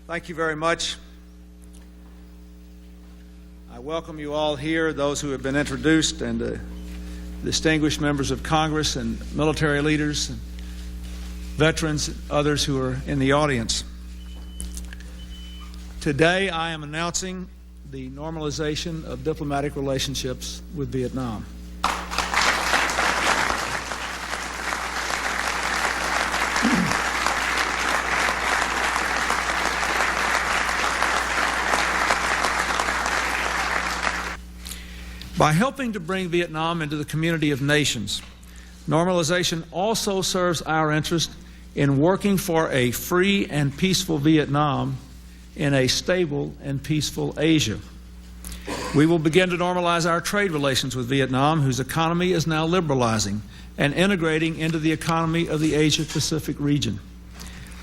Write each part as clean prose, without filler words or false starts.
Thank you very much. I welcome you all here, those who have been introduced, and distinguished members of Congress and military leaders, and veterans, and others who are in the audience. Today I am announcing the normalization of diplomatic relationships with Vietnam. By helping to bring Vietnam into the community of nations, normalization also serves our interest in working for a free and peaceful Vietnam in a stable and peaceful Asia. We will begin to normalize our trade relations with Vietnam, whose economy is now liberalizing and integrating into the economy of the Asia-Pacific region.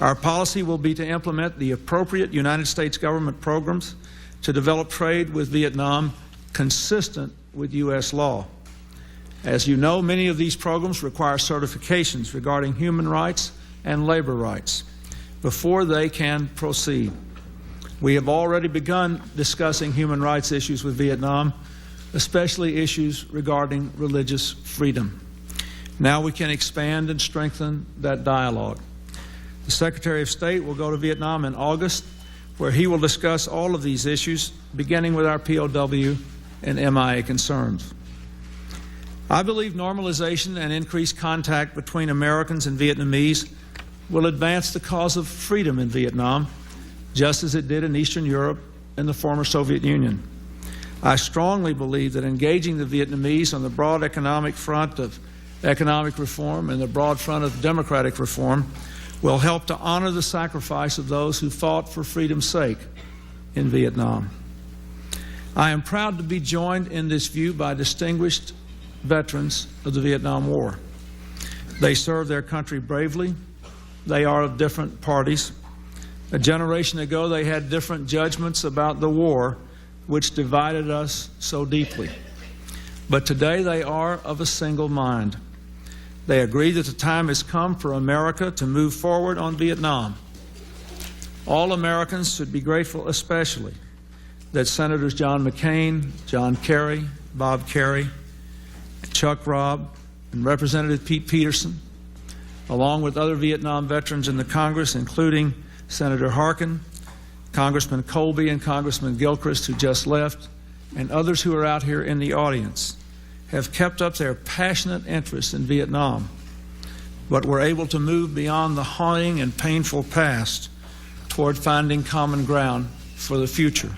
Our policy will be to implement the appropriate United States government programs to develop trade with Vietnam consistent with U.S. law. As you know, many of these programs require certifications regarding human rights and labor rights before they can proceed. We have already begun discussing human rights issues with Vietnam, especially issues regarding religious freedom. Now we can expand and strengthen that dialogue. The Secretary of State will go to Vietnam in August, where he will discuss all of these issues, beginning with our POW and MIA concerns. I believe normalization and increased contact between Americans and Vietnamese will advance the cause of freedom in Vietnam, just as it did in Eastern Europe and the former Soviet Union. I strongly believe that engaging the Vietnamese on the broad economic front of economic reform and the broad front of democratic reform will help to honor the sacrifice of those who fought for freedom's sake in Vietnam. I am proud to be joined in this view by distinguished veterans of the Vietnam War. They served their country bravely. They are of different parties. A generation ago, they had different judgments about the war, which divided us so deeply. But today, they are of a single mind. They agree that the time has come for America to move forward on Vietnam. All Americans should be grateful, especially that Senators John McCain, John Kerry, Bob Kerry, Chuck Robb, and Representative Pete Peterson, along with other Vietnam veterans in the Congress, including Senator Harkin, Congressman Colby, and Congressman Gilchrist, who just left, and others who are out here in the audience, have kept up their passionate interest in Vietnam, but were able to move beyond the haunting and painful past toward finding common ground for the future.